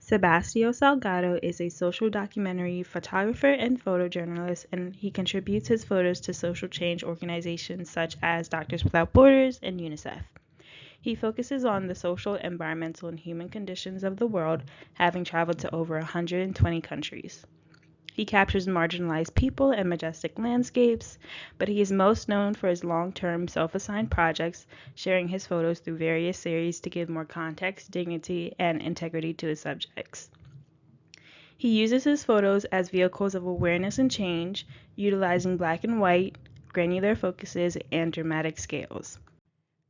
Sebastião Salgado is a social documentary photographer and photojournalist, and he contributes his photos to social change organizations such as Doctors Without Borders and UNICEF. He focuses on the social, environmental, and human conditions of the world, having traveled to over 120 countries. He captures marginalized people and majestic landscapes, but he is most known for his long-term self-assigned projects, sharing his photos through various series to give more context, dignity, and integrity to his subjects. He uses his photos as vehicles of awareness and change, utilizing black and white, granular focuses, and dramatic scales.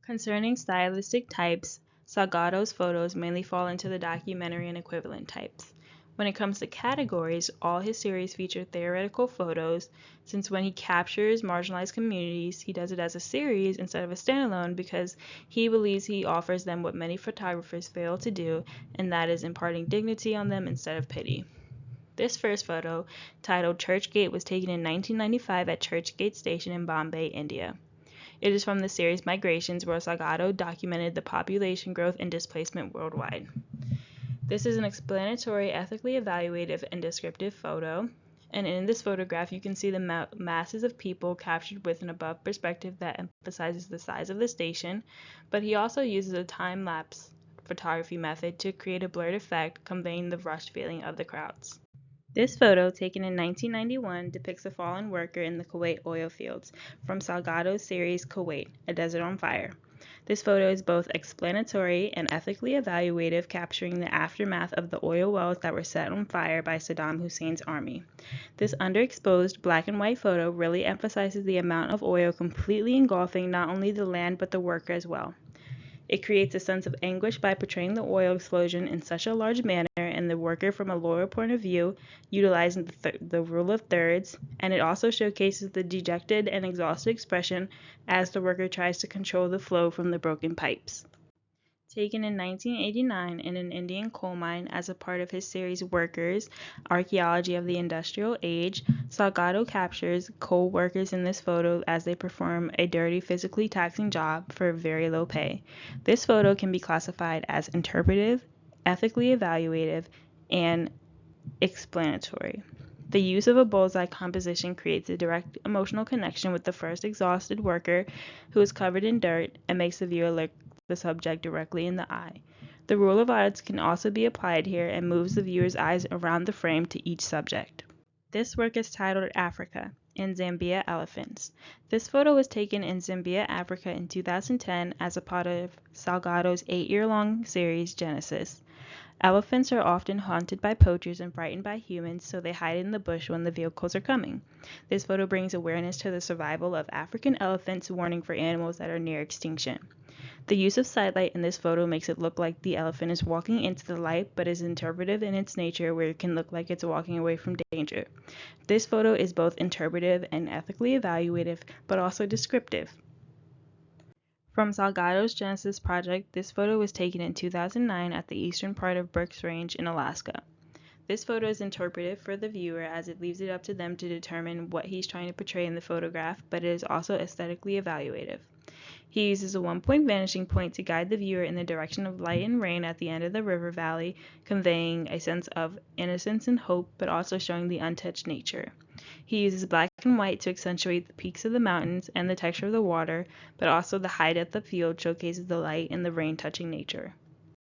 Concerning stylistic types, Salgado's photos mainly fall into the documentary and equivalent types. When it comes to categories, all his series feature theoretical photos, since when he captures marginalized communities, he does it as a series instead of a standalone because he believes he offers them what many photographers fail to do, and that is imparting dignity on them instead of pity. This first photo, titled Church Gate, was taken in 1995 at Church Gate Station in Bombay, India. It is from the series Migrations, where Salgado documented the population growth and displacement worldwide. This is an explanatory, ethically evaluative, and descriptive photo, and in this photograph you can see the masses of people captured with an above perspective that emphasizes the size of the station, but he also uses a time-lapse photography method to create a blurred effect, conveying the rushed feeling of the crowds. This photo, taken in 1991, depicts a fallen worker in the Kuwait oil fields from Salgado's series Kuwait, A Desert on Fire. This photo is both explanatory and ethically evaluative, capturing the aftermath of the oil wells that were set on fire by Saddam Hussein's army. This underexposed black and white photo really emphasizes the amount of oil completely engulfing not only the land but the worker as well. It creates a sense of anguish by portraying the oil explosion in such a large manner and the worker from a lower point of view, utilizing the rule of thirds, and it also showcases the dejected and exhausted expression as the worker tries to control the flow from the broken pipes. Taken in 1989 in an Indian coal mine as a part of his series Workers, Archaeology of the Industrial Age, Salgado captures coal workers in this photo as they perform a dirty, physically taxing job for very low pay. This photo can be classified as interpretive, ethically evaluative, and explanatory. The use of a bullseye composition creates a direct emotional connection with the first exhausted worker who is covered in dirt and makes the viewer look the subject directly in the eye. The rule of odds can also be applied here and moves the viewer's eyes around the frame to each subject. This work is titled Africa, in Zambia Elephants. This photo was taken in Zambia, Africa in 2010 as a part of Salgado's 8-year-long series Genesis. Elephants are often haunted by poachers and frightened by humans, so they hide in the bush when the vehicles are coming. This photo brings awareness to the survival of African elephants, warning for animals that are near extinction. The use of sidelight in this photo makes it look like the elephant is walking into the light, but is interpretive in its nature, where it can look like it's walking away from danger. This photo is both interpretive and ethically evaluative, but also descriptive. From Salgado's Genesis project, this photo was taken in 2009 at the eastern part of Brooks Range in Alaska. This photo is interpretive for the viewer as it leaves it up to them to determine what he's trying to portray in the photograph, but it is also aesthetically evaluative. He uses a 1-point vanishing point to guide the viewer in the direction of light and rain at the end of the river valley, conveying a sense of innocence and hope, but also showing the untouched nature. He uses black and white to accentuate the peaks of the mountains and the texture of the water, but also the high depth of field showcases the light and the rain touching nature.